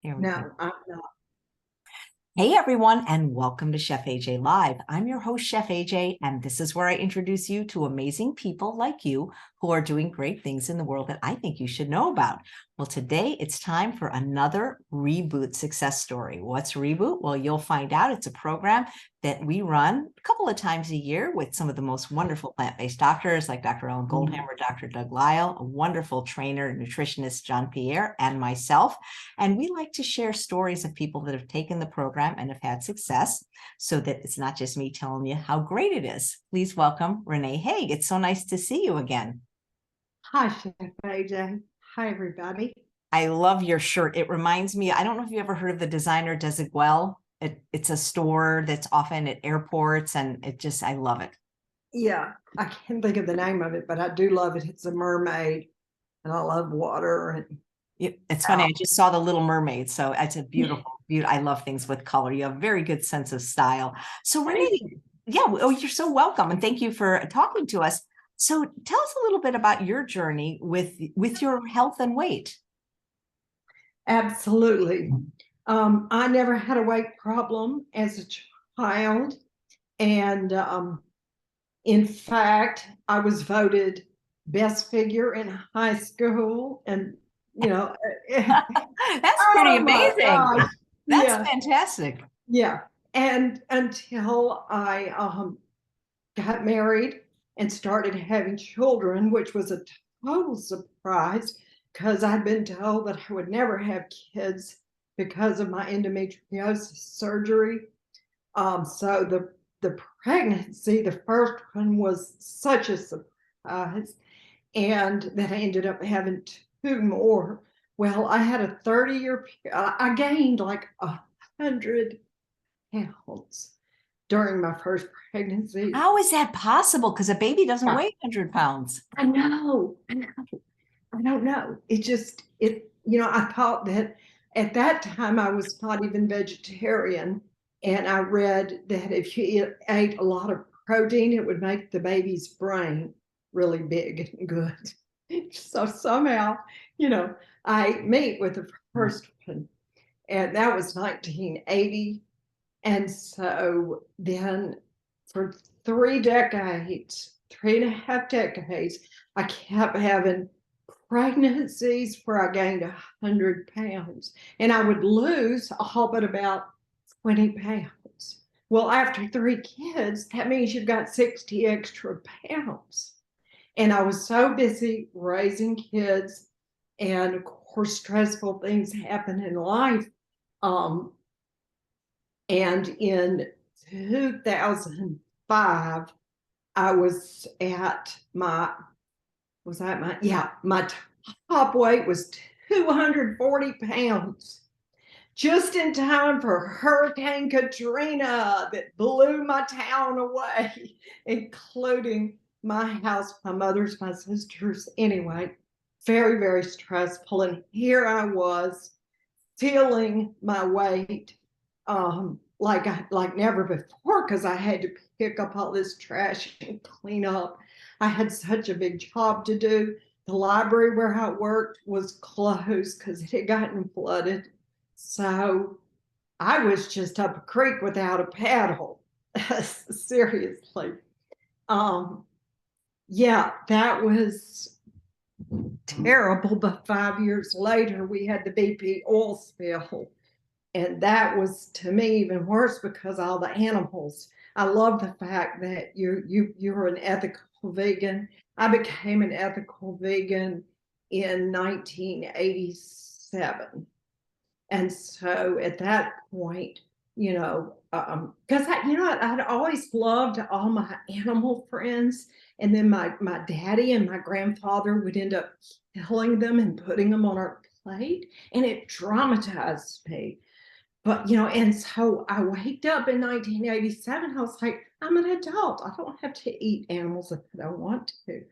Here we go. No, I'm not. Hey everyone, and welcome to Chef AJ Live. I'm your host, Chef AJ, and this is where I introduce you to amazing people like you who are doing great things in the world that I think you should know about. Well, today it's time for another Reboot success story. What's Reboot? Well, you'll find out. It's a program that we run a couple of times a year with some of the most wonderful plant-based doctors like Dr. Ellen Goldhammer, Dr. Doug Lyle, a wonderful trainer, nutritionist, John Pierre, and myself. And we like to share stories of people that have taken the program and have had success so that it's not just me telling you how great it is. Please welcome Renee Hague. It's so nice to see you again. Hi, Chef AJ. Hi, everybody. I love your shirt. It reminds me, I don't know if you ever heard of the designer Desigual. It's a store that's often at airports, and I love it. Yeah, I can't think of the name of it, but I do love it. It's a mermaid, and I love water. And it's funny. I just saw The Little Mermaid, so it's a beautiful. I love things with color. You have a very good sense of style. So Renee, you're so welcome, and thank you for talking to us. So tell us a little bit about your journey with your health and weight. Absolutely. I never had a weight problem as a child, and in fact, I was voted best figure in high school, and that's pretty amazing. That's fantastic. Yeah, and until I got married and started having children, which was a total surprise because I'd been told that I would never have kids because of my endometriosis surgery. So the pregnancy, the first one, was such a surprise, and that I ended up having two more. Well, I had a 30-year. I gained like 100 pounds during my first pregnancy. How is that possible? Because a baby doesn't weigh 100 pounds. I know. I don't know. I thought that at that time I was not even vegetarian. And I read that if you ate a lot of protein, it would make the baby's brain really big and good. So somehow, I meet with the first one, and that was 1980. And so then for 3.5 decades, I kept having pregnancies where I gained 100 pounds, and I would lose all but about 20 pounds. Well, after 3 kids, that means you've got 60 extra pounds. And I was so busy raising kids, and of course, stressful things happen in life. And in 2005, I was at my top weight was 240 pounds, just in time for Hurricane Katrina that blew my town away, including my house, my mother's, my sister's. Anyway, very, very stressful. And here I was feeling my weight like never before, because I had to pick up all this trash and clean up. I had such a big job to do. The library where I worked was closed because it had gotten flooded. So I was just up a creek without a paddle. Seriously. That was terrible. But 5 years later, we had the BP oil spill. And that was, to me, even worse because all the animals. I love the fact that you're an ethical vegan. I became an ethical vegan in 1987. And so at that point, because I'd always loved all my animal friends. And then my daddy and my grandfather would end up killing them and putting them on our plate. And it traumatized me. But, and so I waked up in 1987. I was like, I'm an adult. I don't have to eat animals if I don't want to.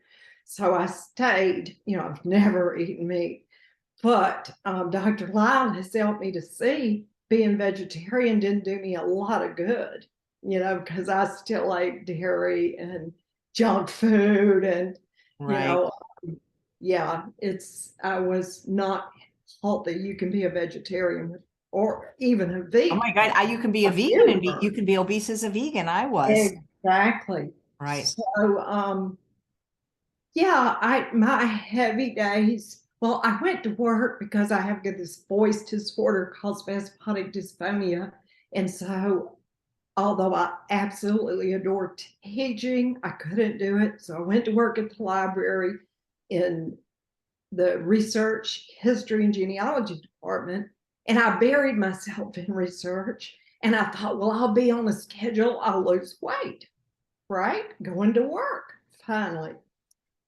So I stayed. I've never eaten meat. But Dr. Lyle has helped me to see being vegetarian didn't do me a lot of good, because I still ate dairy and junk food. And, right. I was not healthy. You can be a vegetarian or even a Oh vegan. my God, you can be a vegan and you can be obese as a vegan. I was. Exactly. Right. So, yeah, my heavy days. Well, I went to work because I have this voice disorder called spasmodic dysphonia. And so, although I absolutely adore teaching, I couldn't do it. So I went to work at the library in the research, history, and genealogy department. And I buried myself in research. And I thought, well, I'll be on a schedule, I'll lose weight, right? Going to work finally.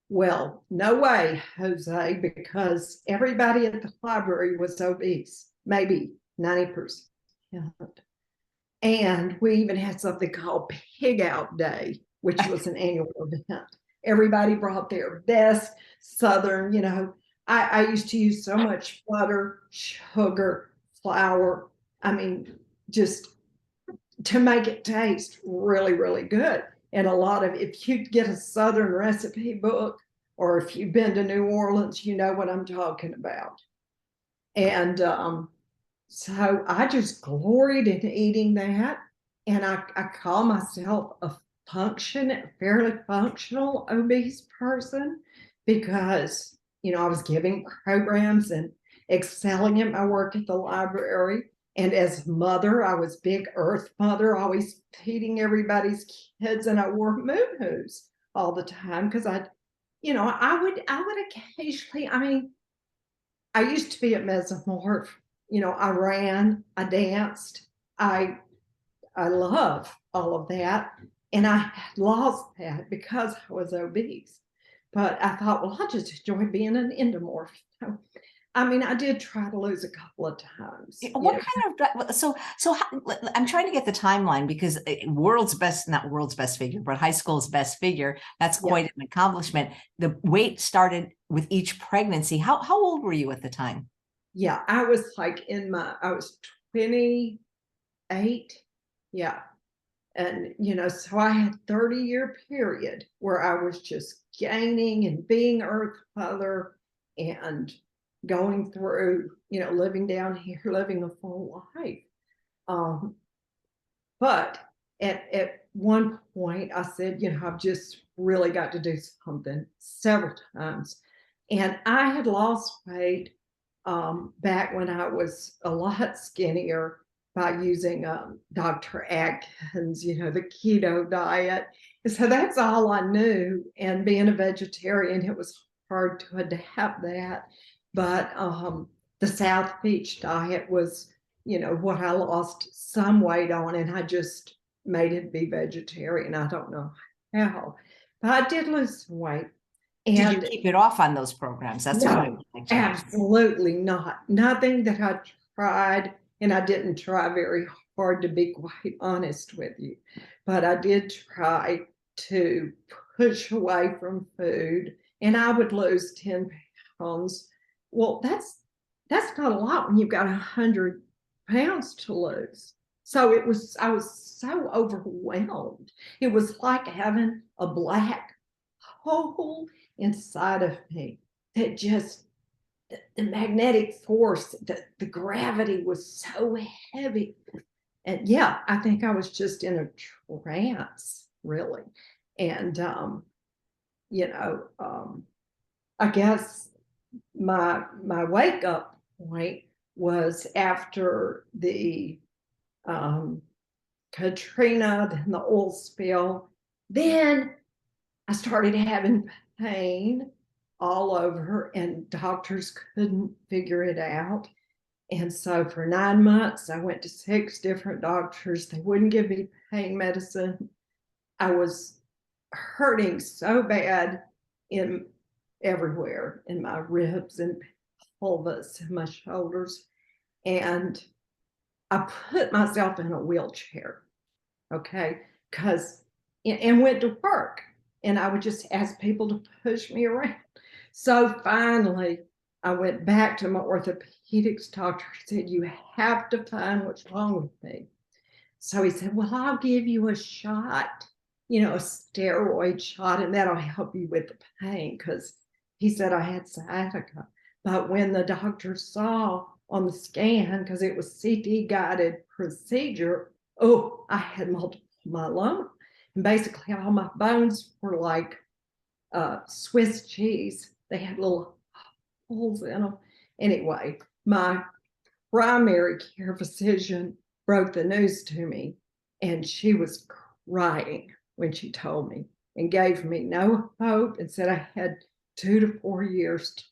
Well, no way, Jose, because everybody at the library was obese, maybe 90%. And we even had something called Pig Out Day, which was an annual event. Everybody brought their best Southern, I used to use so much butter, sugar, flour. I mean, just to make it taste really, really good. And a lot of, if you get a Southern recipe book, or if you've been to New Orleans, you know what I'm talking about. And so I just gloried in eating that. And I call myself a fairly functional obese person because, I was giving programs and excelling at my work at the library. And as mother, I was big earth mother, always feeding everybody's kids, and I wore moo-moos all the time because I would occasionally, I used to be a mesomorph. I ran, I danced, I love all of that. And I lost that because I was obese. But I thought, well, I just enjoy being an endomorph. I did try to lose a couple of times. What kind of, so I'm trying to get the timeline because not world's best figure, but high school's best figure, that's quite an accomplishment. The weight started with each pregnancy. How old were you at the time? Yeah, I was like I was 28. Yeah. And, so I had 30-year period where I was just gaining and being earth mother and going through, living down here, living a full life. But at one point I said, I've just really got to do something several times. And I had lost weight back when I was a lot skinnier by using Dr. Atkins, the keto diet. And so that's all I knew. And being a vegetarian, it was hard to adapt that. But the South Beach diet was, what I lost some weight on, and I just made it be vegetarian. I don't know how, but I did lose some weight. And did you keep it off on those programs? That's what I would like to know. Absolutely not. Nothing that I tried, and I didn't try very hard, to be quite honest with you. But I did try to push away from food, and I would lose 10 pounds. Well, that's not a lot when you've got 100 pounds to lose. So I was so overwhelmed. It was like having a black hole inside of me that just, the magnetic force, the gravity was so heavy. And yeah, I think I was just in a trance, really. And, I guess my wake up point was after the Katrina, then the oil spill. Then I started having pain all over, and doctors couldn't figure it out. And so for 9 months, I went to 6 different doctors. They wouldn't give me pain medicine. I was hurting so bad everywhere, in my ribs and pelvis and my shoulders. And I put myself in a wheelchair, okay, and went to work. And I would just ask people to push me around. So finally, I went back to my orthopedics doctor. He said, you have to find what's wrong with me. So he said, well, I'll give you a shot, a steroid shot, and that'll help you with the pain, because he said I had sciatica. But when the doctor saw on the scan, because it was CT guided procedure, oh, I had multiple myeloma. And basically all my bones were like Swiss cheese. They had little holes in them. Anyway, my primary care physician broke the news to me, and she was crying when she told me and gave me no hope and said I had 2 to 4 years to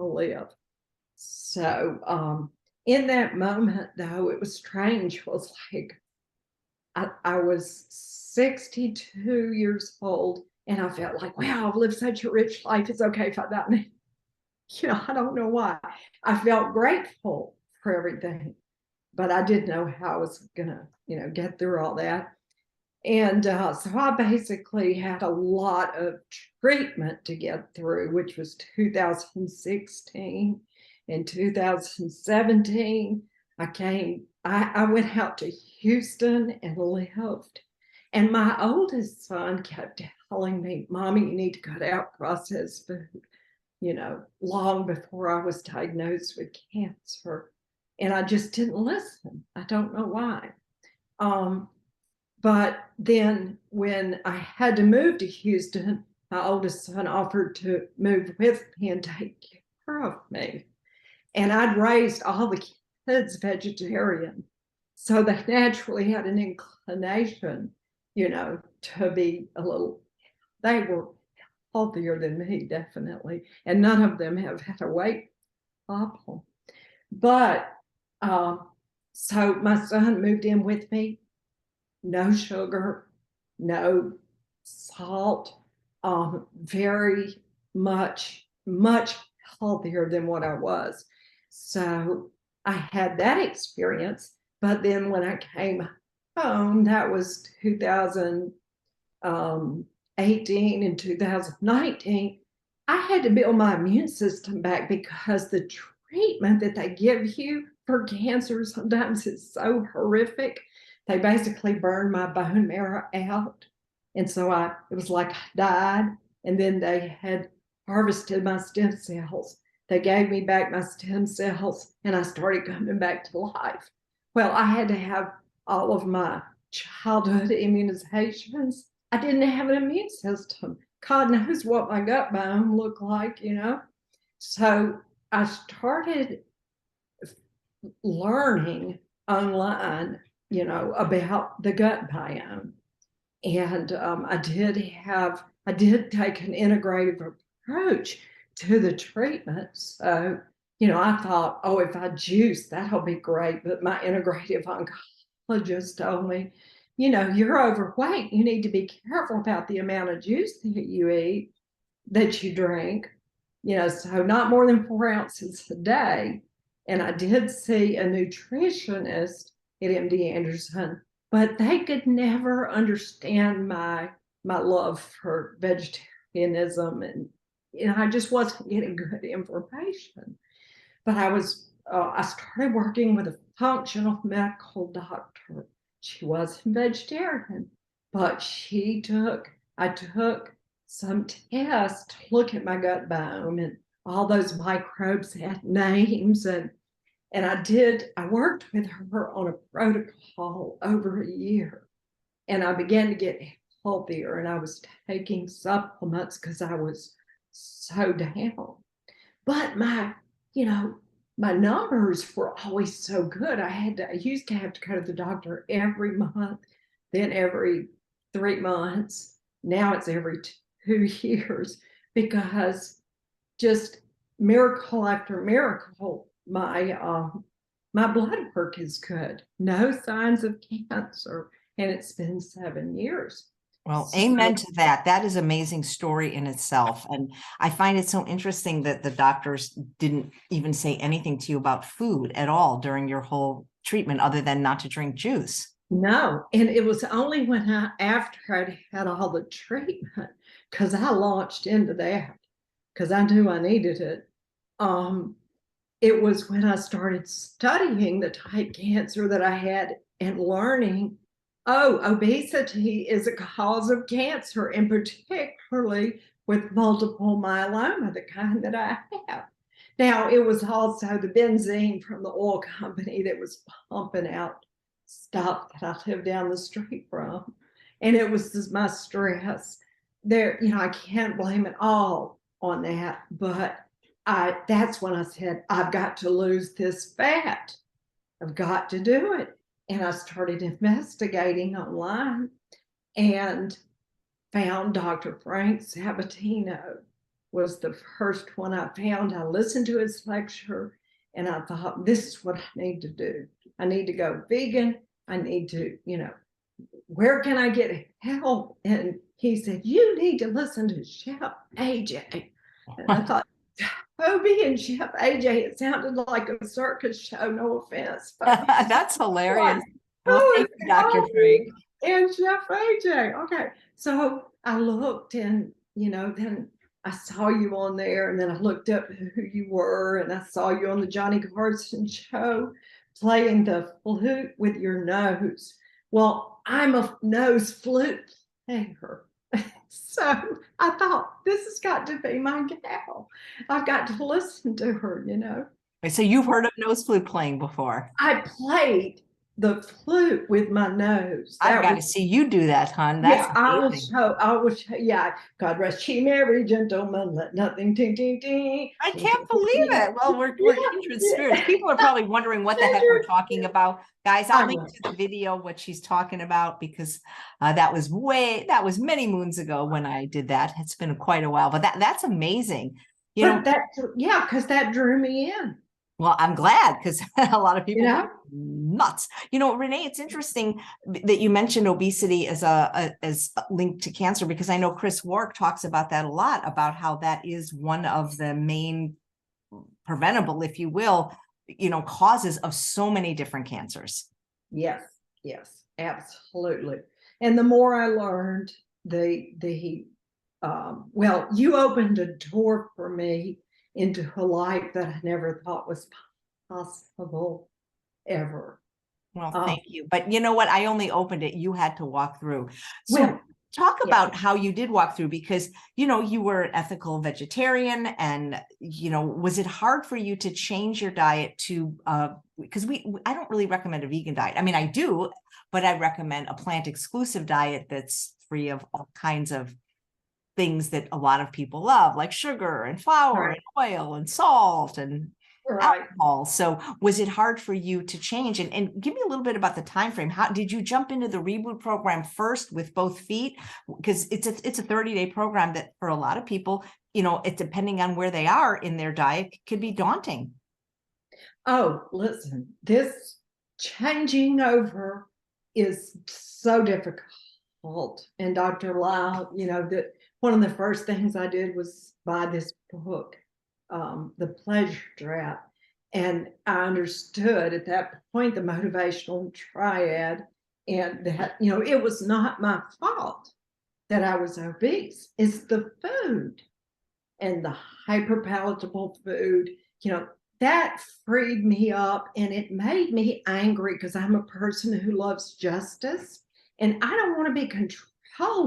live. So in that moment, though, it was strange. It was like I was 62 years old, and I felt like, wow, I've lived such a rich life. It's okay if I die. I don't know why. I felt grateful for everything, but I didn't know how I was gonna, get through all that. And so I basically had a lot of treatment to get through, which was 2016 and 2017. I went out to Houston and lived. And my oldest son kept telling me, Mommy, you need to cut out processed food, long before I was diagnosed with cancer. And I just didn't listen. I don't know why. But then when I had to move to Houston, my oldest son offered to move with me and take care of me. And I'd raised all the kids vegetarian. So they naturally had an inclination, to be they were healthier than me, definitely. And none of them have had a weight problem. But so my son moved in with me. No sugar, no salt, very much healthier than what I was. So I had that experience. But then when I came home, that was 2018 and 2019, I had to build my immune system back because the treatment that they give you for cancer sometimes is so horrific. They basically burned my bone marrow out. And so it was like I died. And then they had harvested my stem cells. They gave me back my stem cells, and I started coming back to life. Well, I had to have all of my childhood immunizations. I didn't have an immune system. God knows what my gut biome looked like, So I started learning online, about the gut biome. And I did take an integrative approach to the treatment. So, I thought, oh, if I juice, that'll be great. But my integrative oncologist told me, you're overweight. You need to be careful about the amount of juice that you eat, that you drink, so not more than 4 ounces a day. And I did see a nutritionist at MD Anderson, but they could never understand my love for vegetarianism, and I just wasn't getting good information. But I started working with a functional medical doctor. She wasn't vegetarian, but I took some tests to look at my gut biome, and all those microbes had names, and I worked with her on a protocol over a year, and I began to get healthier, and I was taking supplements because I was so down. But my numbers were always so good. I used to have to go to the doctor every month, then every 3 months. Now it's every 2 years, because just miracle after miracle, my blood work is good. No signs of cancer, and it's been 7 years. Well, amen to that. That is an amazing story in itself. And I find it so interesting that the doctors didn't even say anything to you about food at all during your whole treatment, other than not to drink juice. No, and it was only after I'd had all the treatment, because I launched into that, because I knew I needed it. It was when I started studying the type cancer that I had and learning, obesity is a cause of cancer, and particularly with multiple myeloma, the kind that I have. Now, it was also the benzene from the oil company that was pumping out stuff that I lived down the street from. And it was my stress. There, I can't blame it all on that. But that's when I said, I've got to lose this fat. I've got to do it. And I started investigating online and found Dr. Frank Sabatino was the first one I found. I listened to his lecture and I thought, this is what I need to do. I need to go vegan. I need to, where can I get help? And he said, you need to listen to Chef AJ. And I thought, Toby and Chef AJ, it sounded like a circus show, no offense. But that's hilarious. Well, thank you, Dr. Frank. And Chef AJ. Okay. So I looked and, then I saw you on there, and then I looked up who you were, and I saw you on the Johnny Carson show playing the flute with your nose. Well, I'm a nose flute player. So I thought, this has got to be my gal. I've got to listen to her, So you've heard of nose flute playing before? I played the flute with my nose. I've got to see you do that, hon. That's amazing. I will show, yeah. God rest ye merry gentlemen, let nothing ting ting ting. I can't believe it. Well, we're kindred spirits. People are probably wondering what the heck we're talking about. Guys, I'll link to the video what she's talking about, because that was many moons ago when I did that. It's been quite a while, but that's amazing. Because that drew me in. Well, I'm glad, because a lot of people are nuts. Renee, it's interesting that you mentioned obesity as linked to cancer, because I know Chris Wark talks about that a lot, about how that is one of the main preventable, if you will, causes of so many different cancers. Yes, absolutely. And the more I learned, you opened a door for me into a life that I never thought was possible ever. Well, thank you. But you know what? I only opened it. You had to walk through. So talk about how you did walk through, because, you were an ethical vegetarian, and, was it hard for you to change your diet to, because I don't really recommend a vegan diet. I mean, I do, but I recommend a plant exclusive diet that's free of all kinds of things that a lot of people love, like sugar and flour and oil and salt and alcohol. So was it hard for you to change? And give me a little bit about the time frame. How did you jump into the Reboot program first with both feet? Because it's a 30-day program that for a lot of people, it depending on where they are in their diet, could be daunting. Oh, listen, this changing over is so difficult. And Dr. Lyle, that one of the first things I did was buy this book, The Pleasure Trap. And I understood at that point the motivational triad, and that, it was not my fault that I was obese. It's the food and the hyperpalatable food, that freed me up, and it made me angry, because I'm a person who loves justice, and I don't want to be controlled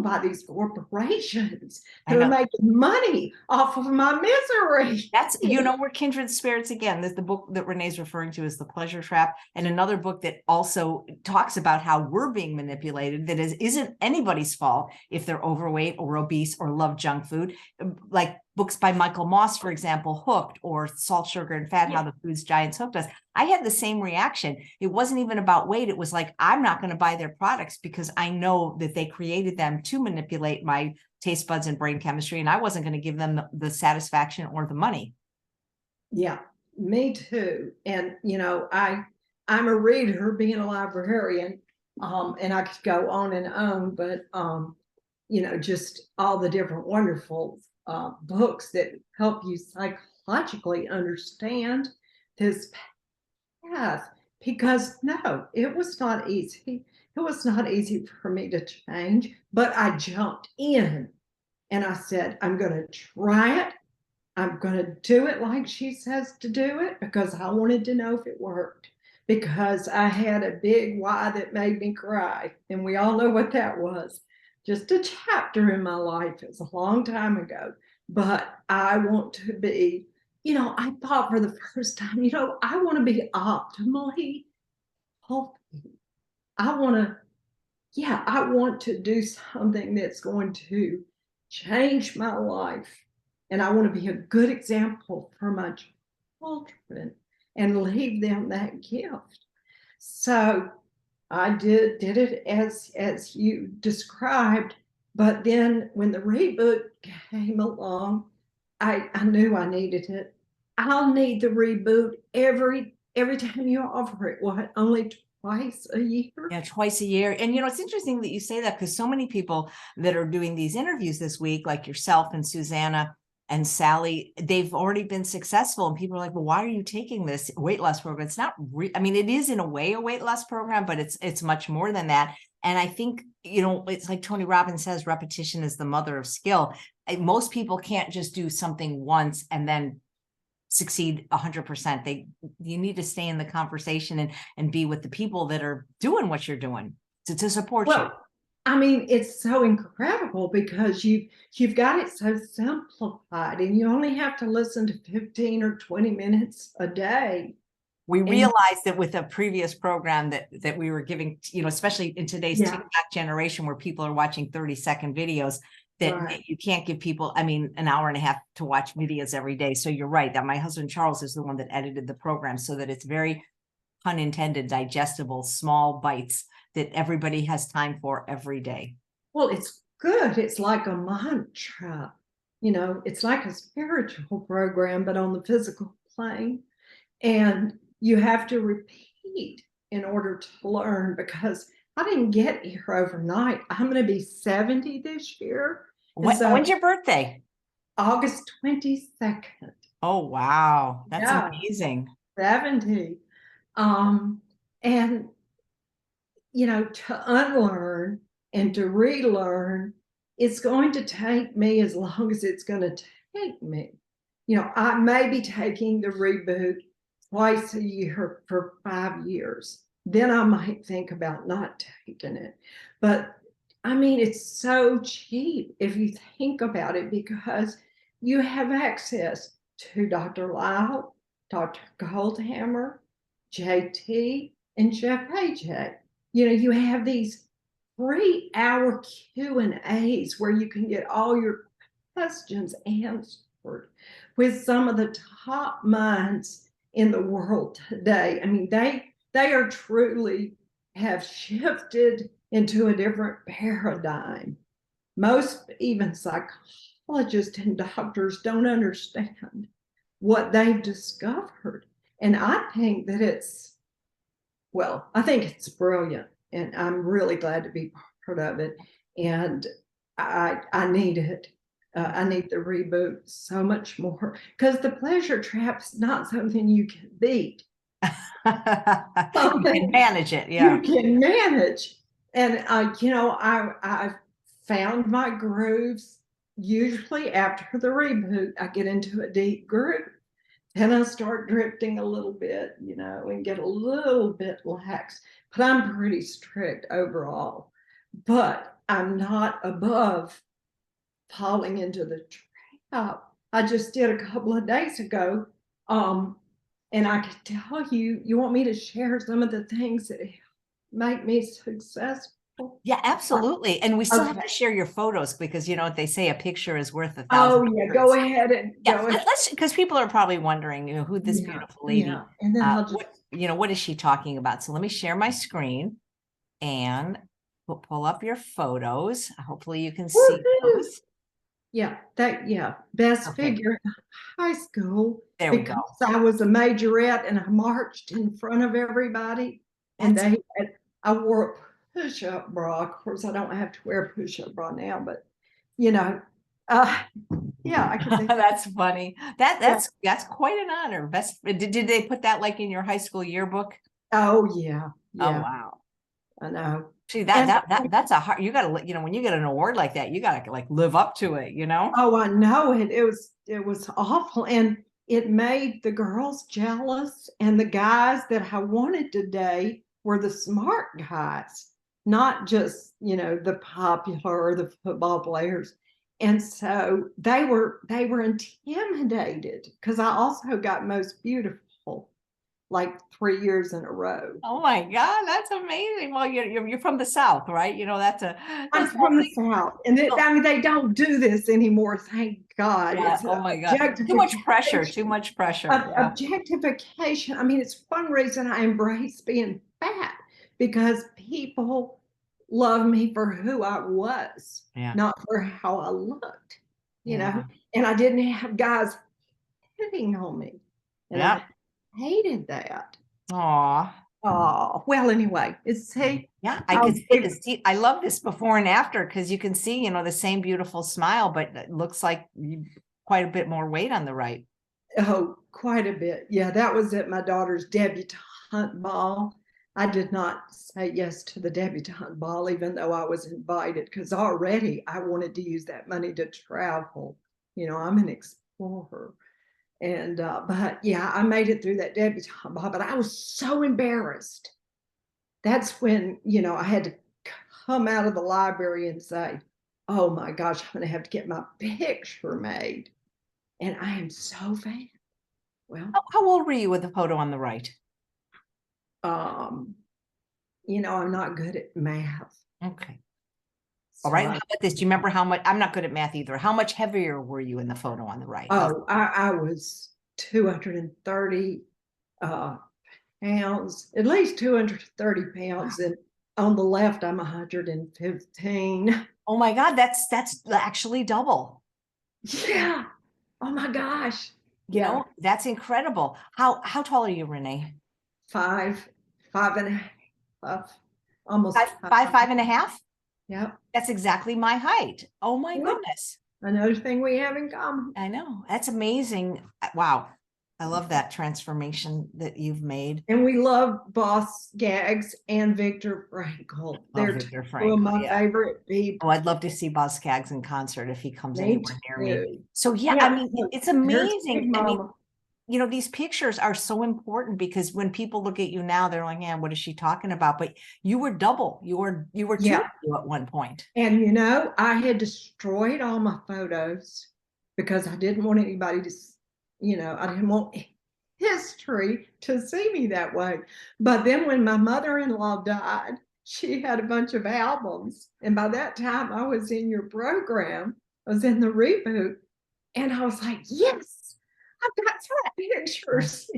by these corporations that are making money off of my misery. That's, we're kindred spirits again. There's the book that Renee's referring to is The Pleasure Trap, and another book that also talks about how we're being manipulated, that isn't anybody's fault if they're overweight or obese or love junk food. Like books by Michael Moss, for example, Hooked, or Salt, Sugar, and Fat, How the Foods Giants Hooked Us. I had the same reaction. It wasn't even about weight. It was like, I'm not going to buy their products because I know that they created them to manipulate my taste buds and brain chemistry, and I wasn't going to give them the satisfaction or the money. Yeah, me too. And, I'm a reader, being a librarian, and I could go on and on, but, just all the different wonderful books that help you psychologically understand this path. Because no, it was not easy. It was not easy for me to change, but I jumped in and I said, I'm going to try it. I'm going to do it like she says to do it, because I wanted to know if it worked, because I had a big why that made me cry. And we all know what that was. Just a chapter in my life. It's a long time ago, but I want to be I thought for the first time, I want to be optimally healthy. I want to, I want to do something that's going to change my life. And I want to be a good example for my children and leave them that gift. So I did it as you described. But then when the reboot came along, I knew I needed it. I'll need the reboot every time you offer it. What, only twice a year? Yeah, twice a year. And, it's interesting that you say that, because so many people that are doing these interviews this week, like yourself and Susanna and Sally, they've already been successful. And people are like, well, why are you taking this weight loss program? It's not, I mean, it is in a way a weight loss program, but it's much more than that. And I think, it's like Tony Robbins says, repetition is the mother of skill. Most people can't just do something once and then succeed 100%. You need to stay in the conversation and be with the people that are doing what you're doing to support you. I mean, it's so incredible because you've got it so simplified, and you only have to listen to 15 or 20 minutes a day. We realized that with a previous program that we were giving, especially in today's TikTok generation where people are watching 30-second videos, that you can't give people, an hour and a half to watch videos every day. So you're right that my husband, Charles, is the one that edited the program so that it's very, pun intended, digestible, small bites that everybody has time for every day. Well, it's good. It's like a mantra, it's like a spiritual program, but on the physical plane. And you have to repeat in order to learn, because I didn't get here overnight. I'm going to be 70 this year. When's your birthday? August 22nd. Oh, wow. That's amazing. 70. And, to unlearn and to relearn, it's going to take me as long as it's going to take me. I may be taking the reboot twice a year for 5 years. Then I might think about not taking it. But it's so cheap if you think about it, because you have access to Dr. Lyle, Dr. Goldhammer, JT, and Chef AJ. You have these 3-hour Q&As where you can get all your questions answered with some of the top minds in the world today. They are truly have shifted into a different paradigm. Most even psychologists and doctors don't understand what they've discovered. And I think that I think it's brilliant, and I'm really glad to be part of it. And I need it. I need the reboot so much more, because the pleasure trap's not something you can beat. You can manage it. Yeah, you can manage. And I found my grooves. Usually after the reboot, I get into a deep groove. Then I start drifting a little bit, and get a little bit lax. But I'm pretty strict overall. But I'm not above falling into the trap. I just did a couple of days ago. And I could tell you want me to share some of the things that make me successful? Yeah, absolutely. And we still have to share your photos, because what they say, a picture is worth 1,000 words. Go ahead and let's, because people are probably wondering, who this beautiful lady, and then I'll just, what is she talking about? So let me share my screen and pull up your photos. Hopefully you can see those. Best figure in high school. There we go. I was a majorette and I marched in front of everybody. And I wore a push-up bra. Of course, I don't have to wear a push-up bra now, but I can say that's funny. That's quite an honor. Did they put that like in your high school yearbook? Oh yeah. Oh wow. I know. See, that's a hard, you gotta, when you get an award like that, you gotta like live up to it, Oh, I know it. It was awful. And it made the girls jealous. And the guys that I wanted to date were the smart guys, not just, the popular or the football players. And so they were intimidated because I also got most beautiful like 3 years in a row. Oh my God, that's amazing. Well, you're from the South, right? You know, I'm that's from the one South, and I mean, they don't do this anymore, thank God. yeah. It's Oh my God. Too much pressure, too much pressure. Yeah. objectification. I mean, it's one reason I embrace being fat, because people love me for who I was, Yeah. not for how I looked, you know. Yeah. And I didn't have guys hitting on me, and Yeah. I hated that. Aw. Oh, well, anyway, it's Yeah, I could see this. See, I love this before and after, because you can see, the same beautiful smile, but it looks like quite a bit more weight on the right. Oh, quite a bit. Yeah, that was at my daughter's debutante ball. I did not say yes to the debutante ball, even though I was invited, because already I wanted to use that money to travel. I'm an explorer. And, but yeah, I made it through that debutante ball, but I was so embarrassed. That's when, I had to come out of the library and say, oh my gosh, I'm going to have to get my picture made. And I am so fat. Well, How old were you with the photo on the right? I'm not good at math. Okay. So, All right. How about this? Do you remember how much? I'm not good at math either. How much heavier were you in the photo on the right? I was 230 pounds, at least 230 pounds. And on the left, I'm 115. Oh my God, that's actually double. Yeah. Oh my gosh. That's incredible. How tall are you, Renee? 5.5, almost five and a half? Yep. That's exactly my height. Oh my Yep. goodness. Another thing we have in common. I know. That's amazing. Wow. I love that transformation that you've made. And we love Boss Gags and Viktor Frankl. They're Viktor two of my favorite people. Oh, I'd love to see Boss Gags in concert if he comes anywhere near me. So Yeah, I mean, it's amazing. I mean, Mama. these pictures are so important, because when people look at you now, they're like, yeah, what is she talking about? But you were double. You were two at one point. And I had destroyed all my photos because I didn't want anybody to, I didn't want history to see me that way. But then when my mother-in-law died, she had a bunch of albums. And by that time I was in your program. I was in the Reboot. And I was like, yes, I've got some pictures,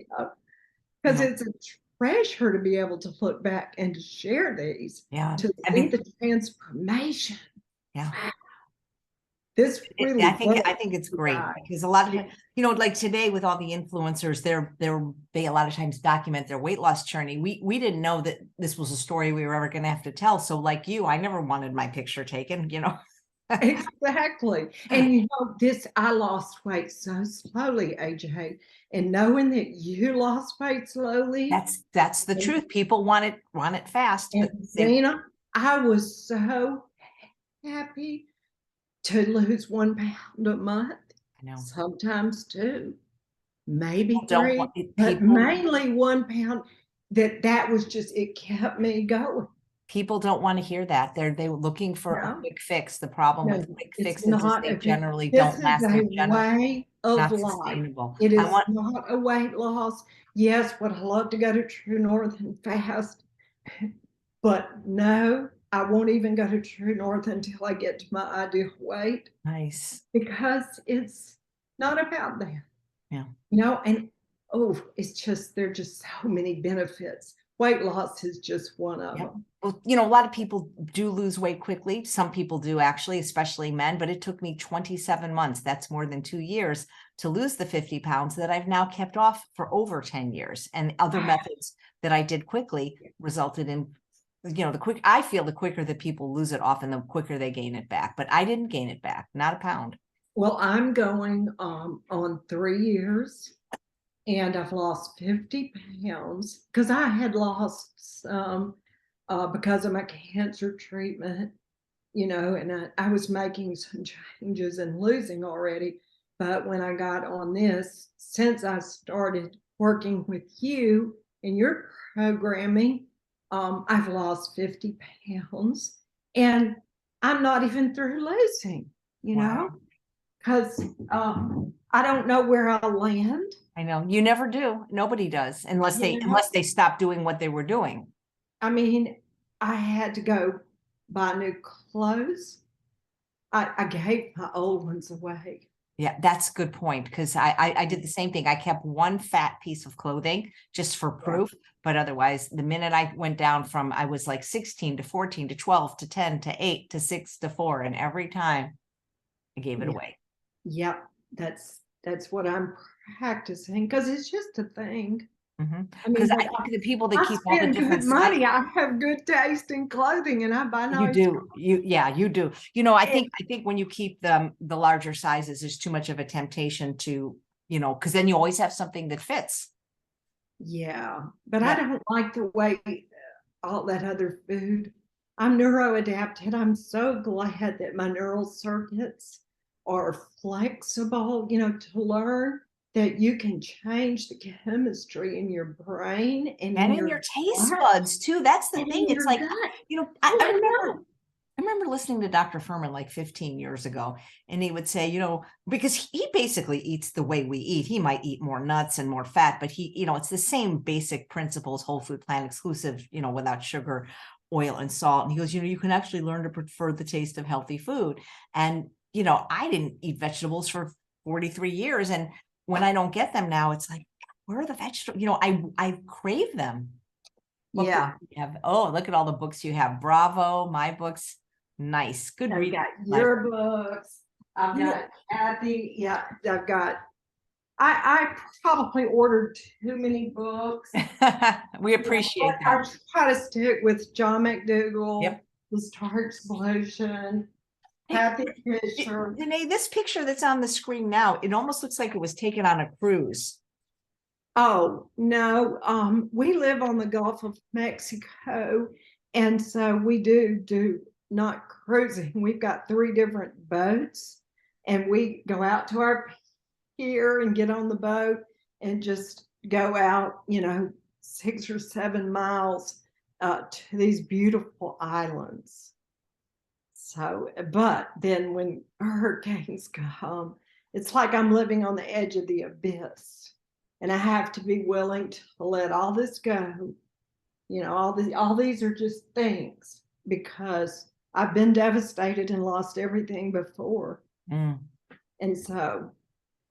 because it's a treasure to be able to look back and to share these. Yeah. To see the transformation. Yeah. Wow. This really I think it's great, because a lot of, like today with all the influencers, they a lot of times document their weight loss journey. We didn't know that this was a story we were ever going to have to tell. So like you, I never wanted my picture taken, Exactly. And I lost weight so slowly, AJ. And knowing that you lost weight slowly. That's the truth. People want it fast. And Dana, I was so happy to lose 1 pound a month. I know. Sometimes 2, maybe People 3, but mainly 1 pound. That was just, it kept me going. People don't want to hear that. They're looking for a quick fix. The problem with quick fixes is they generally don't last. This is a way of life. It is not a weight loss. Yes, would I love to go to True North and fast? But no, I won't even go to True North until I get to my ideal weight. Nice. Because it's not about that. Yeah. And it's just, there are just so many benefits. Weight loss is just one of them. Well, a lot of people do lose weight quickly. Some people do, actually, especially men, but it took me 27 months. That's more than 2 years to lose the 50 pounds that I've now kept off for over 10 years. And other methods that I did quickly resulted in, I feel the quicker that people lose it, often the quicker they gain it back. But I didn't gain it back, not a pound. Well, I'm going on 3 years. And I've lost 50 pounds because I had lost some because of my cancer treatment, and I was making some changes and losing already. But when I got on this, since I started working with you in your programming, I've lost 50 pounds, and I'm not even through losing. you Wow. know, because I don't know where I'll land. I know you never do. Nobody does unless You know? unless they stop doing what they were doing. I mean, I had to go buy new clothes. I gave my old ones away. Yeah, that's a good point, because I did the same thing. I kept one fat piece of clothing just for proof, but otherwise, the minute I went down from, I was like 16 to 14 to 12 to 10 to 8 to 6 to 4, and every time I gave it away. Yep, that's what I'm practicing, because it's just a thing. I Because mean, I think the people that I keep all the spend different good money. I have good taste in clothing, and I buy You nice. do. You do. I think when you keep the larger sizes, there's too much of a temptation to, because then you always have something that fits. Yeah, but Yeah. I don't like the way all that other food. I'm neuroadapted. I'm so glad that my neural circuits are flexible, to learn that you can change the chemistry in your brain and in your taste gut buds too. That's the and thing. in It's your like, gut. I remember listening to Dr. Furman like 15 years ago, and he would say, because he basically eats the way we eat. He might eat more nuts and more fat, but it's the same basic principles, whole food, plant exclusive, without sugar, oil, and salt. And he goes, you can actually learn to prefer the taste of healthy food. And, I didn't eat vegetables for 43 years. And when I don't get them now, it's like, where are the vegetables? I crave them. What Yeah. you have? Oh, look at all the books you have. Bravo, my books. Nice. Good I've reading. got your books. I've got Kathy. Yeah, I've got. I probably ordered too many books. We appreciate that. I try to stick with John McDougall, Yep. The Star Explosion, Hey, Kathy Fisher. Renee, this picture that's on the screen now, it almost looks like it was taken on a cruise. Oh, no. We live on the Gulf of Mexico, and so we do not cruising. We've got 3 different boats, and we go out to our pier and get on the boat and just go out, 6 or 7 miles to these beautiful islands. So, but then when hurricanes come, it's like I'm living on the edge of the abyss. And I have to be willing to let all this go. All these are just things, because I've been devastated and lost everything before. And so,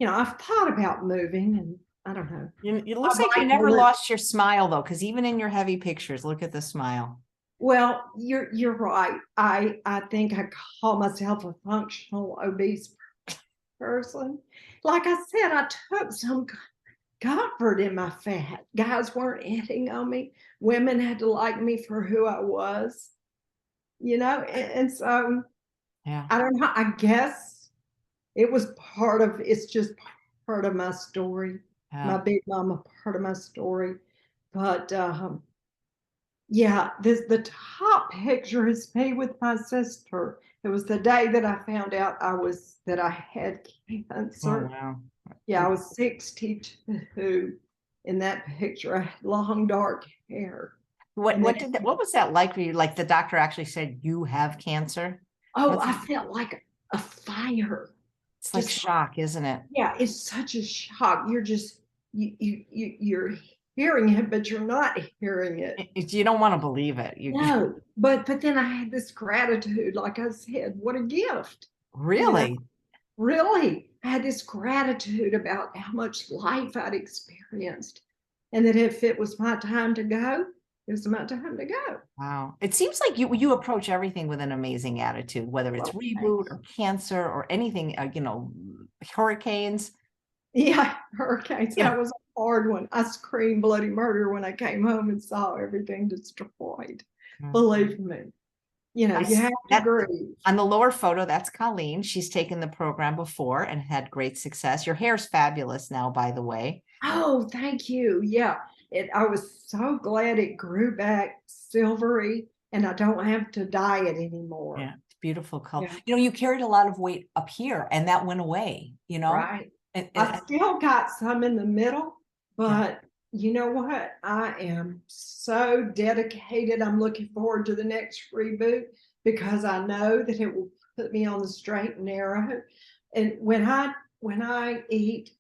I've thought about moving, and I don't know. It looks like you never lost your smile, though, because even in your heavy pictures, look at the smile. Well, you're right. I think I call myself a functional obese person. Like I said, I took some comfort in my fat. Guys weren't hitting on me. Women had to like me for who I was, and so Yeah. I don't know. I guess it's just part of my story. My big mama part of my story. But yeah, the top picture is me with my sister. It was the day that I found out that I had cancer. Oh, wow. Yeah, I was 62 in that picture. I had long dark hair. What was that like for you? Like the doctor actually said you have cancer? Oh, I felt like a fire. It's like shock, isn't it? Yeah, it's such a shock. You're just you're hearing it, but you're not hearing it. You don't want to believe it. No, but then I had this gratitude, like I said, what a gift. Really? Really, I had this gratitude about how much life I'd experienced, and that if it was my time to go, it was my time to go. Wow. It seems like you approach everything with an amazing attitude, whether it's reboot or cancer or anything, hurricanes. Yeah, hurricanes. That was a hard one. I screamed bloody murder when I came home and saw everything destroyed. Believe me. You have to grieve. On the lower photo, that's Colleen. She's taken the program before and had great success. Your hair's fabulous now, by the way. Oh, thank you. Yeah. I was so glad it grew back silvery, and I don't have to dye it anymore. Yeah, it's beautiful color. Yeah. You carried a lot of weight up here, and that went away, Right. I still got some in the middle, but you know what? I am so dedicated. I'm looking forward to the next reboot, because I know that it will put me on the straight and narrow. And when I eat,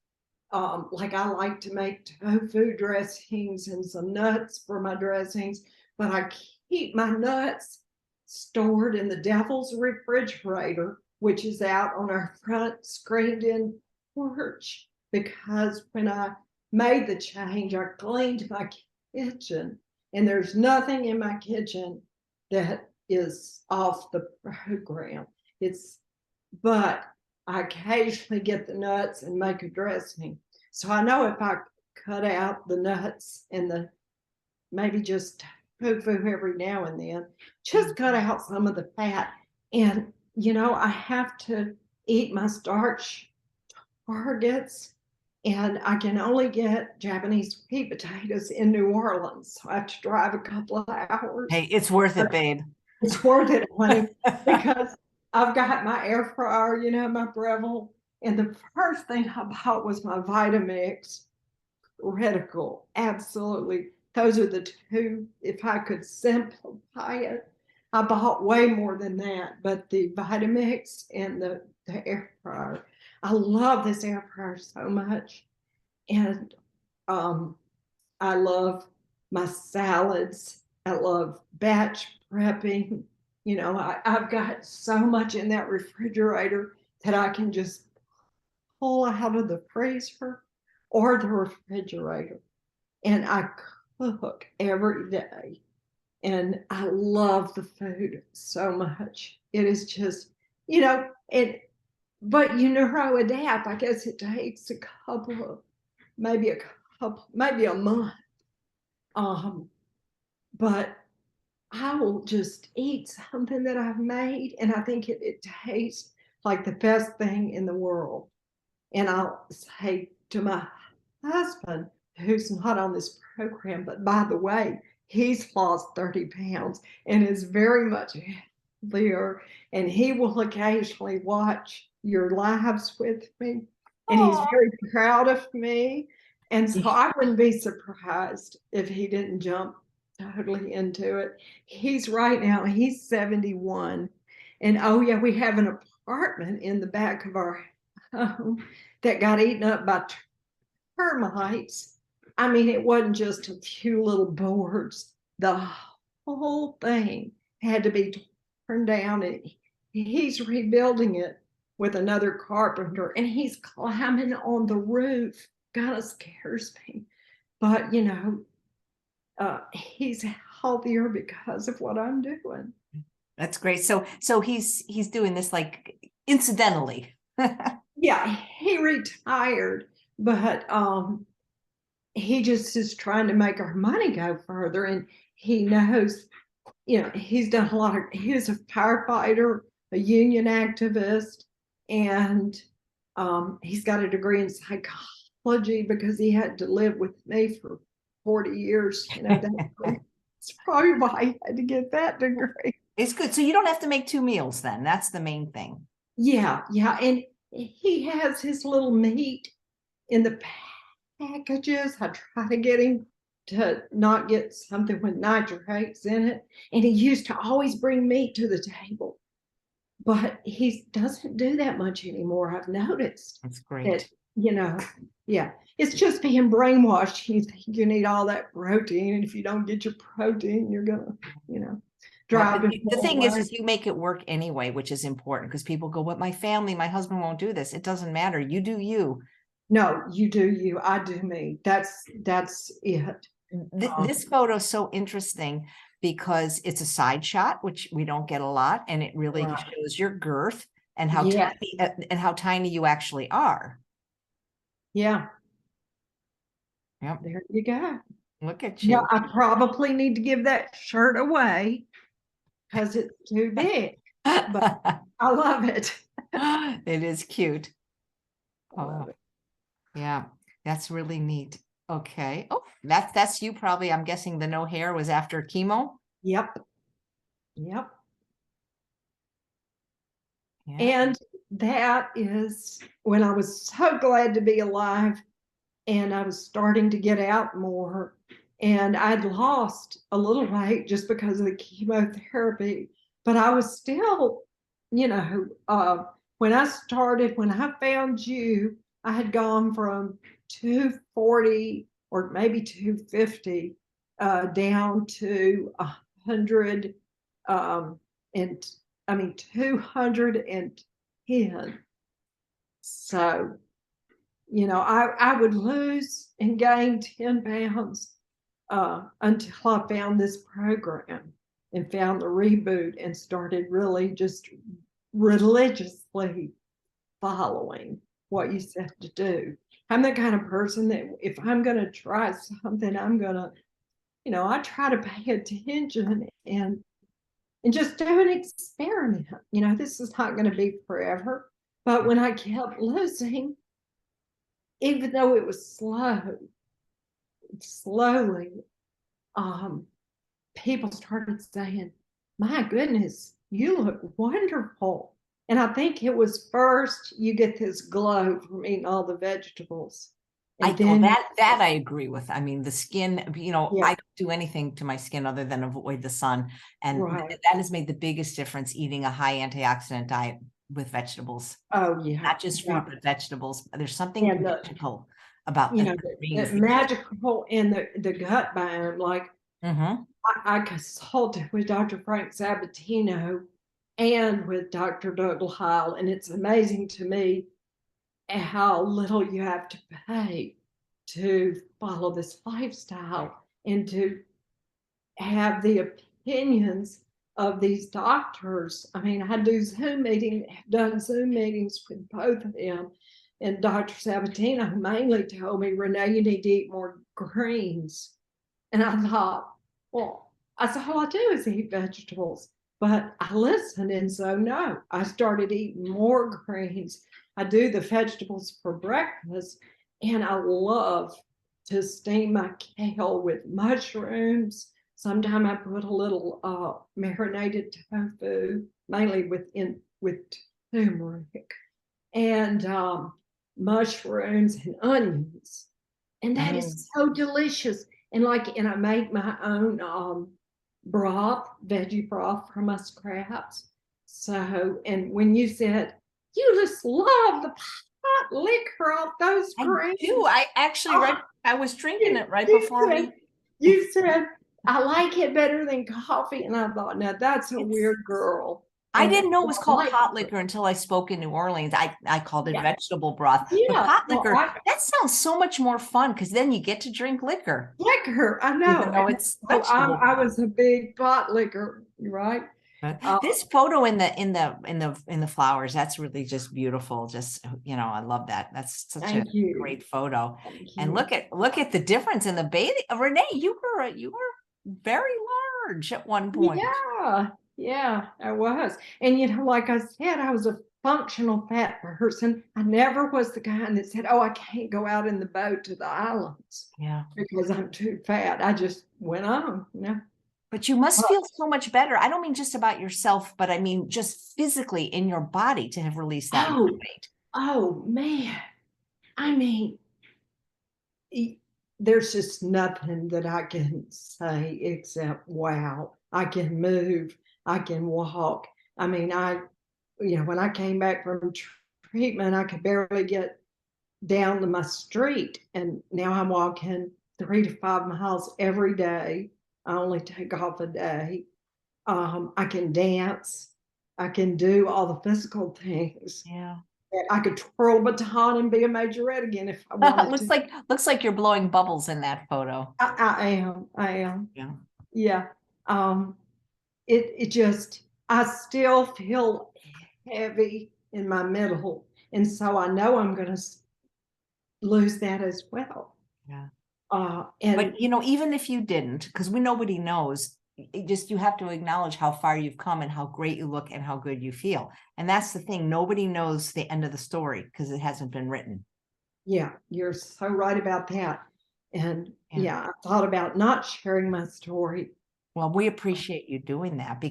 like I like to make tofu dressings and some nuts for my dressings, but I keep my nuts stored in the devil's refrigerator, which is out on our front screened-in porch, because when I made the change, I cleaned my kitchen, and there's nothing in my kitchen that is off the program. But I occasionally get the nuts and make a dressing. So I know if I cut out the nuts and maybe just tofu every now and then, just cut out some of the fat. And, I have to eat my starch targets, and I can only get Japanese sweet potatoes in New Orleans. So I have to drive a couple of hours. Hey, it's worth it, babe. It's worth it, honey, because I've got my air fryer, my Breville. And the first thing I bought was my Vitamix reticle. Absolutely. Those are the two. If I could simplify it, I bought way more than that. But the Vitamix and the air fryer, I love this air fryer so much. And I love my salads. I love batch prepping. I've got so much in that refrigerator that I can just pull out of the freezer or the refrigerator. And I cook every day. And I love the food so much. It is just, but neuroadapt, I guess it takes maybe a month. But I will just eat something that I've made, and I think it tastes like the best thing in the world. And I'll say to my husband, who's not on this program, but by the way, he's lost 30 pounds and is very much healthier, and he will occasionally watch your lives with me, and he's very proud of me. And so I wouldn't be surprised if he didn't jump totally into it. He's 71. And oh yeah, we have an apartment in the back of our home that got eaten up by termites. I mean, it wasn't just a few little boards. The whole thing had to be torn down, and he's rebuilding it with another carpenter, and he's climbing on the roof. God, it scares me. But, he's healthier because of what I'm doing. That's great. So he's doing this like incidentally. Yeah, he retired, but he just is trying to make our money go further, and he knows, he's done a lot of. He was a firefighter, a union activist, and he's got a degree in psychology because he had to live with me for 40 years. That's probably why he had to get that degree. It's good. So you don't have to make 2 meals then. That's the main thing. Yeah. And he has his little meat in the packages. I try to get him to not get something with nitrates in it. And he used to always bring meat to the table, but he doesn't do that much anymore. I've noticed. That's great. Yeah, it's just being brainwashed. You think you need all that protein, and if you don't get your protein, you're gonna, drive. Well, the thing is you make it work anyway, which is important, because people go, "But my family, my husband won't do this." It doesn't matter. You do you. No, you do you. I do me. That's it. This photo is so interesting because it's a side shot, which we don't get a lot, and it really shows your girth and how tiny you actually are. Yeah. Yep. There you go. Look at you. Yeah, I probably need to give that shirt away because it's too big, but I love it. It is cute. Oh, yeah, that's really neat. Okay. Oh, that's you probably. I'm guessing the no hair was after chemo. Yep. Yeah. And that is when I was so glad to be alive, and I was starting to get out more, and I'd lost a little weight just because of the chemotherapy, but I was still when I found you, I had gone from 240 or maybe 250 down to 100 and 210. So, I would lose and gain 10 pounds until I found this program and found the Reboot and started really just religiously following what you said to do. I'm the kind of person that if I'm going to try something, I'm going to, I try to pay attention and just do an experiment. This is not going to be forever. But when I kept losing, even though it was slowly, people started saying, my goodness, you look wonderful. And I think it was first you get this glow from eating all the vegetables. And then that I agree with. I mean, the skin, Yeah. I don't do anything to my skin other than avoid the sun. And Right. that has made the biggest difference eating a high antioxidant diet with vegetables. Oh, yeah. Not just fruit, Yeah. but vegetables. There's something And magical about the magical in the gut biome. Like I consulted with Dr. Frank Sabatino and with Dr. Doug Lyle, and it's amazing to me how little you have to pay to follow this lifestyle and to have the opinions of these doctors. I mean, I do done Zoom meetings with both of them. And Dr. Sabatino mainly told me, Renee, you need to eat more greens. And I thought, well, that's all I do is eat vegetables. But I listened, and so no, I started eating more greens. I do the vegetables for breakfast, and I love to steam my kale with mushrooms. Sometimes I put a little marinated tofu, mainly with turmeric, and mushrooms and onions. And that is so delicious. And I make my own broth, veggie broth from my scraps. So, and when you said you just love the pot liquor off those greens, I do. I actually I was drinking it right before you said I like it better than coffee, and I thought, now that's a weird girl. I didn't know it was called pot liquor until I spoke in New Orleans. I called it vegetable broth. Yeah. But pot liquor, that sounds so much more fun because then you get to drink liquor. Liquor, I know. Even though it's vegetable. I was a big pot liquor, right? This photo in the flowers, that's really just beautiful. Just, I love that. That's such a great photo. And look at the difference in the bathing. Renee, you were very large at one point. Yeah, I was. And like I said, I was a functional fat person. I never was the kind that said, oh, I can't go out in the boat to the islands. Yeah. Because I'm too fat. I just went on, But you must feel so much better. I don't mean just about yourself, but I mean just physically in your body to have released that weight. Oh, man. I mean, there's just nothing that I can say except, wow, I can move. I can walk. I mean, when I came back from treatment, I could barely get down to my street. And now I'm walking 3 to 5 miles every day. I only take off a day. I can dance. I can do all the physical things. Yeah. I could twirl a baton and be a majorette again if I wanted to. Looks like you're blowing bubbles in that photo. I am. Yeah. It just, I still feel heavy in my middle. And so I know I'm going to lose that as well. Yeah. But even if you didn't, because nobody knows, you have to acknowledge how far you've come and how great you look and how good you feel. And that's the thing. Nobody knows the end of the story because it hasn't been written. Yeah, you're so right about that. And I thought about not sharing my story. Well, we appreciate you doing that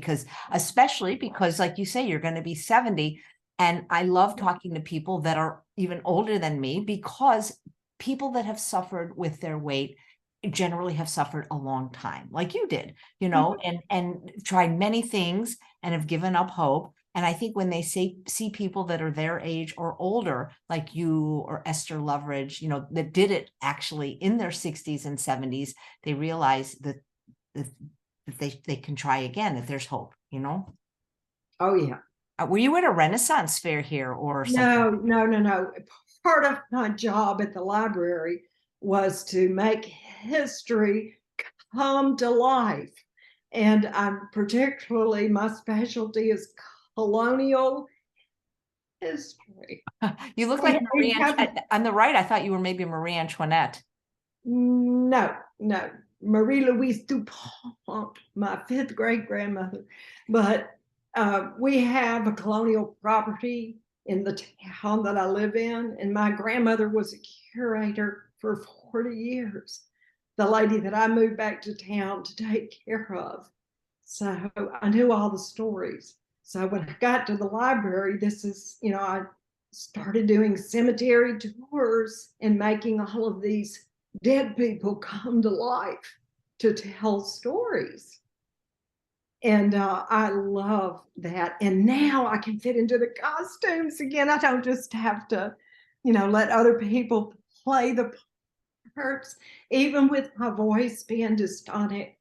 especially because like you say, you're going to be 70. And I love talking to people that are even older than me because people that have suffered with their weight generally have suffered a long time, like you did, and tried many things and have given up hope. And I think when they see people that are their age or older, like you or Esther Loveridge, that did it actually in their 60s and 70s, they realize that they can try again, that there's hope, Oh, yeah. Were you at a Renaissance fair here or something? No. Part of my job at the library was to make history come to life. And particularly, my specialty is colonial history. You look like Marie have, Antoinette. On the right, I thought you were maybe Marie Antoinette. no, Marie Louise DuPont, my fifth great grandmother. But we have a colonial property in the town that I live in, and my grandmother was a curator for 40 years, the lady that I moved back to town to take care of. So I knew all the stories. So when I got to the library, I started doing cemetery tours and making all of these dead people come to life to tell stories. And I love that. And now I can fit into the costumes again. I don't just have to, let other people play the parts. Even with my voice being dystonic,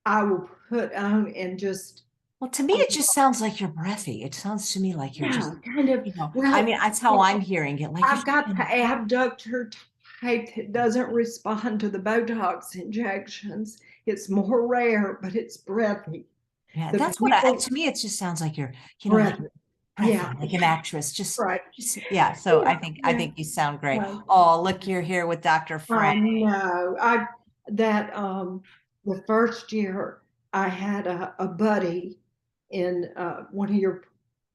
I will put on and just. Well, to me, it just sounds like you're breathy. It sounds to me like you're just, kind of. I mean, that's how I'm hearing it. Like I've got the abductor type that doesn't respond to the Botox injections. It's more rare, but it's breathy. Yeah, The that's people, to me, it just sounds like you're, breathy. breathy, like an actress. Just yeah. So Yeah, I think you sound great. right. Oh, look, you're here with Dr. Frank. I know. The first year I had a buddy in one of your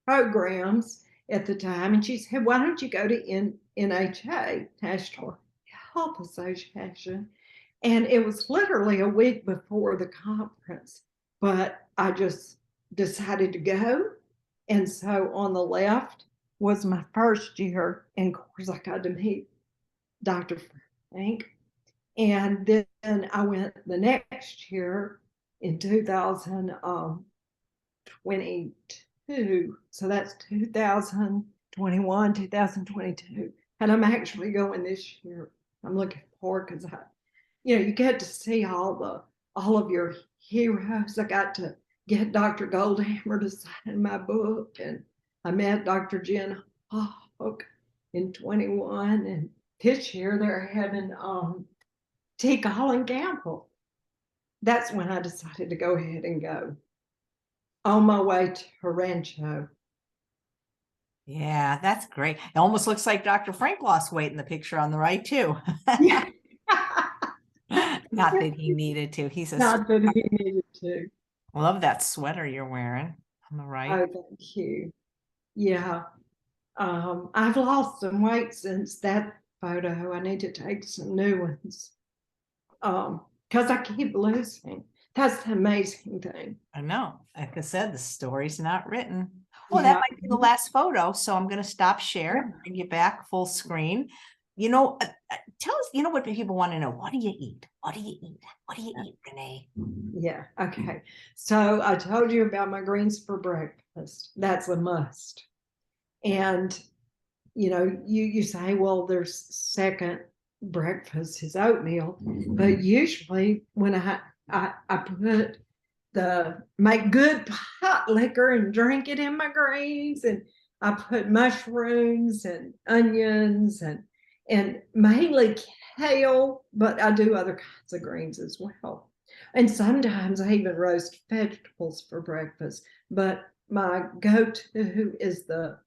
programs at the time, and she said, "Why don't you go to NHA, National Health Association?" And it was literally a week before the conference, but I just decided to go. And so on the left was my first year, and of course I got to meet Dr. Frank. And then I went the next year in 2022. So that's 2021, 2022. And I'm actually going this year. I'm looking forward because you get to see all of your heroes. I got to get Dr. Goldhammer to sign my book, and I met Dr. Jen Hawk in 21, and this year they're having T. Colin Campbell. That's when I decided to go ahead and go on my way to Rancho. Yeah, that's great. It almost looks like Dr. Frank lost weight in the picture on the right too. Not that he needed to. He's not that he needed to. I love that sweater you're wearing on the right. Oh, thank you. Yeah. I've lost some weight since that photo. I need to take some new ones. Because I keep losing. That's the amazing thing. I know. Like I said, the story's not written. Oh, that might be the last photo. So I'm going to stop share, bring you back full screen. Tell us, what people want to know. What do you eat? What do you eat? What do you eat, Renee? Yeah. Okay. So I told you about my greens for breakfast. That's a must. And, you say, well, there's second breakfast is oatmeal, but usually when I put make good pot liquor and drink it in my greens, and I put mushrooms and onions and mainly kale, but I do other kinds of greens as well. And sometimes I even roast vegetables for breakfast, but my go-to is the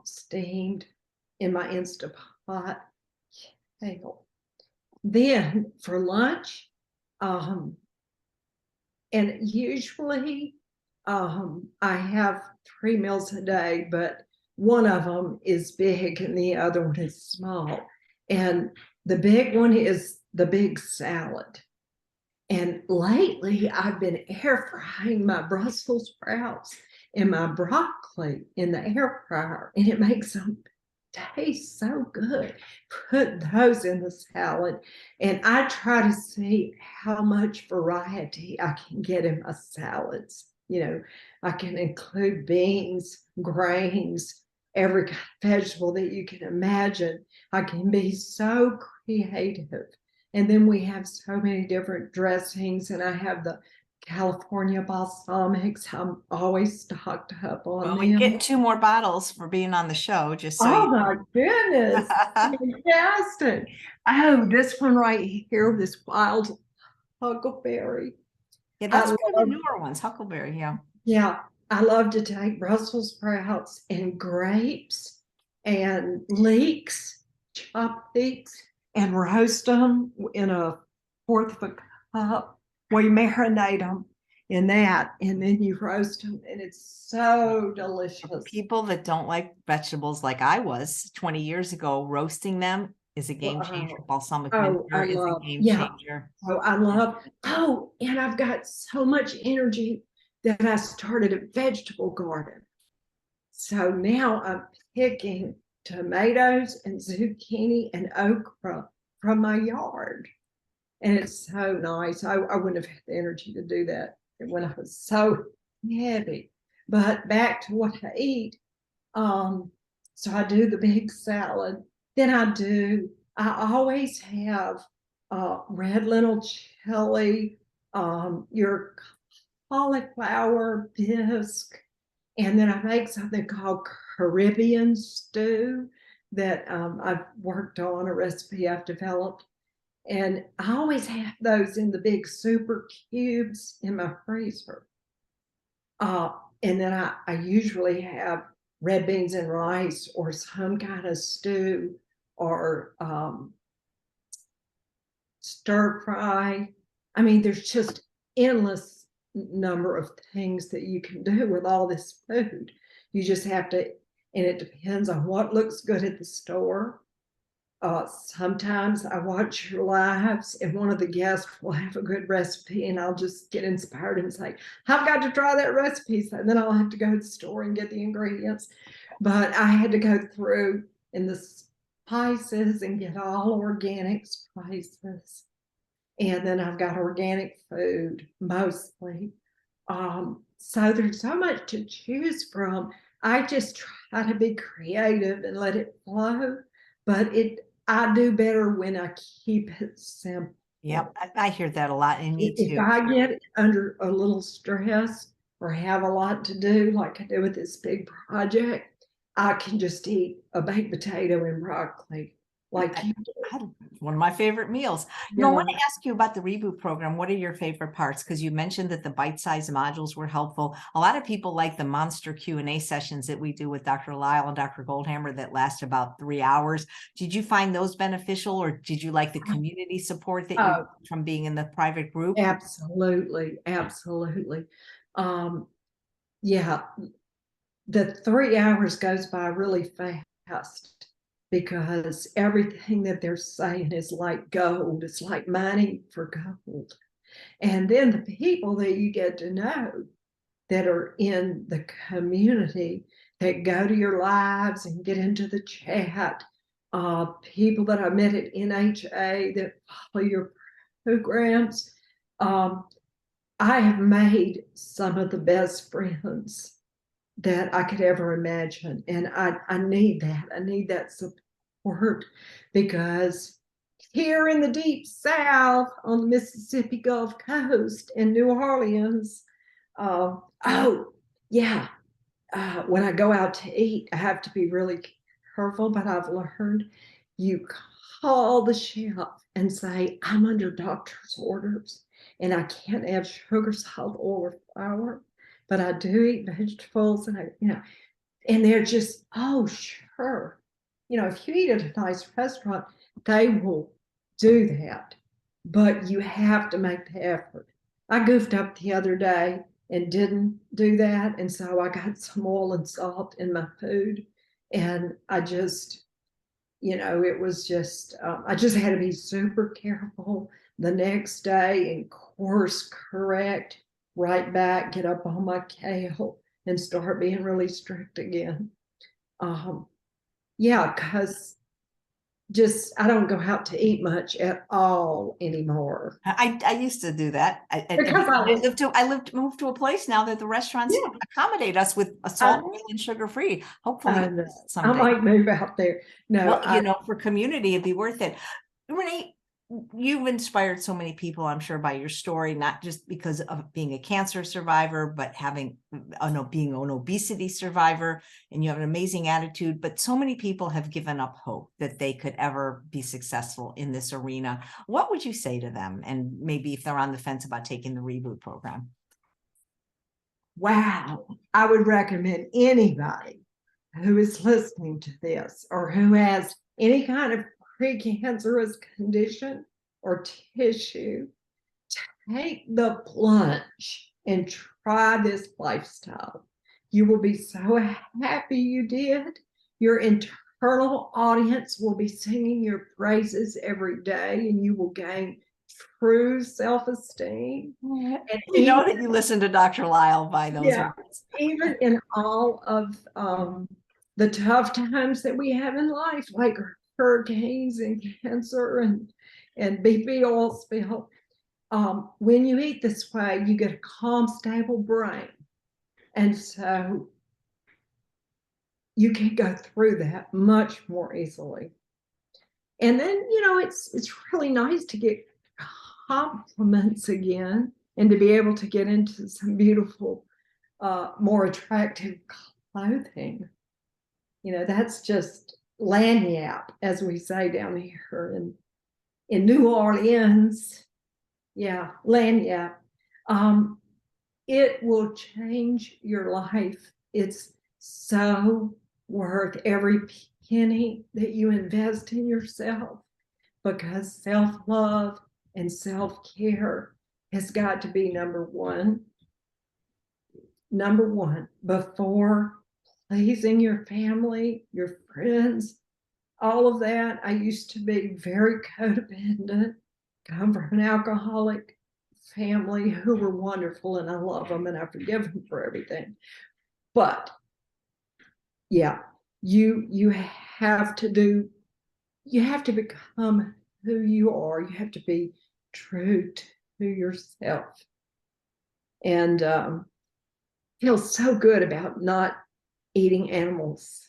steamed in my Instapot kale. Then for lunch, and usually I have 3 meals a day, but one of them is big and the other one is small. And the big one is the big salad. And lately I've been air frying my Brussels sprouts and my broccoli in the air fryer, and it makes them taste so good. Put those in the salad, and I try to see how much variety I can get in my salads. I can include beans, grains, every kind of vegetable that you can imagine. I can be so creative. And then we have so many different dressings, and I have the California balsamics. I'm always stocked up on Well, we them. get 2 more bottles for being on the show, just so Oh my goodness. Fantastic. Oh, this one right here, this wild huckleberry. Yeah, that's I one of the love, newer ones, huckleberry. Yeah. yeah, I love to take Brussels sprouts and grapes and leeks, chopped leeks, and roast them in a fourth of a cup. We marinate them in that, and then you roast them, and it's so delicious. People that don't like vegetables like I was 20 years ago, roasting them is a game changer. Balsamic vinegar is a game changer. Oh, I love, and I've got so much energy that I started a vegetable garden. So now I'm picking tomatoes and zucchini and okra from my yard. And it's so nice. I wouldn't have had the energy to do that when I was so heavy. But back to what I eat. So I do the big salad. Then I always have red lentil chili, your cauliflower bisque, and then I make something called Caribbean stew that I've worked on, a recipe I've developed. And I always have those in the big super cubes in my freezer. And then I usually have red beans and rice or some kind of stew or stir fry. I mean, there's just endless number of things that you can do with all this food. You just have to, and it depends on what looks good at the store. Sometimes I watch your lives and one of the guests will have a good recipe and I'll just get inspired and say, I've got to try that recipe. So then I'll have to go to the store and get the ingredients. But I had to go through in the spices and get all organic spices. And then I've got organic food mostly. So there's so much to choose from. I just try to be creative and let it flow. But I do better when I keep it simple. Yep, I hear that a lot, and me too. If I get under a little stress or have a lot to do, like I do with this big project, I can just eat a baked potato and broccoli like you do. One of my favorite meals. I want to ask you about the Reboot program. What are your favorite parts? Because you mentioned that the bite-sized modules were helpful. A lot of people like the monster Q&A sessions that we do with Dr. Lyle and Dr. Goldhammer that last about 3 hours. Did you find those beneficial, or did you like the community support that you got from being in the private group? Absolutely. Absolutely. Yeah, the 3 hours goes by really fast because everything that they're saying is like gold. It's like mining for gold. And then the people that you get to know that are in the community that go to your lives and get into the chat, people that I met at NHA that follow your programs. I have made some of the best friends that I could ever imagine. And I need that. I need that support because here in the deep South on the Mississippi Gulf Coast in New Orleans, when I go out to eat, I have to be really careful, but I've learned you call the chef and say, I'm under doctor's orders and I can't have sugar, salt, or flour, but I do eat vegetables and and they're just, oh, sure. If you eat at a nice restaurant, they will do that, but you have to make the effort. I goofed up the other day and didn't do that. And so I got some oil and salt in my food. And I just, it was just, I just had to be super careful the next day and course correct, right back, get up on my kale and start being really strict again. Because I don't go out to eat much at all anymore. I used to do that. Because Moved to a place now that the restaurants yeah, accommodate us with a I, salt, oil, and sugar free. I Hopefully know. I someday. might move out there. No, Well, for community, it'd be worth it. Renee, you've inspired so many people, I'm sure, by your story, not just because of being a cancer survivor, but being an obesity survivor, and you have an amazing attitude. But so many people have given up hope that they could ever be successful in this arena. What would you say to them? And maybe if they're on the fence about taking the Reboot program. wow. I would recommend anybody who is listening to this or who has any kind of precancerous condition or tissue, take the plunge and try this lifestyle. You will be so happy you did. Your internal audience will be singing your praises every day, and you will gain true self-esteem. And You know that you listen to Dr. Lyle by those words. even in all of the tough times that we have in life, like hurricanes and cancer and BP oil spill, when you eat this way, you get a calm, stable brain. And so you can go through that much more easily. And then, it's really nice to get compliments again and to be able to get into some beautiful, more attractive clothing. That's just lagniappe, as we say down here in New Orleans. Yeah, lagniappe. It will change your life. It's so worth every penny that you invest in yourself, because self-love and self-care has got to be number one before pleasing your family, your friends, all of that. I used to be very codependent, come from an alcoholic family who were wonderful, and I love them and I forgive them for everything. But yeah, you have to become who you are. You have to be true to yourself, and feel so good about not eating animals.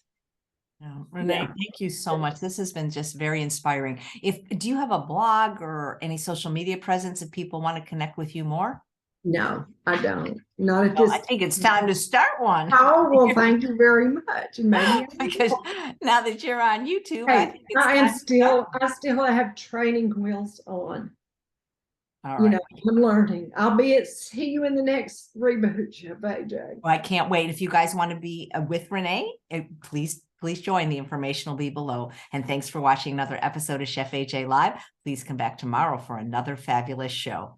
Renee, Yeah. thank you so much. This has been just very inspiring. Do you have a blog or any social media presence if people want to connect with you more? No, I don't. Not at Well, this I think it's time to start one. Oh, well, thank you very much. And maybe Because now that you're on YouTube, I hey, think it's time to start. I still have training wheels on. All right. I'm learning. See you in the next reboot, Chef AJ. Well, I can't wait. If you guys want to be with Renee, please join. The information will be below. And thanks for watching another episode of Chef AJ Live. Please come back tomorrow for another fabulous show.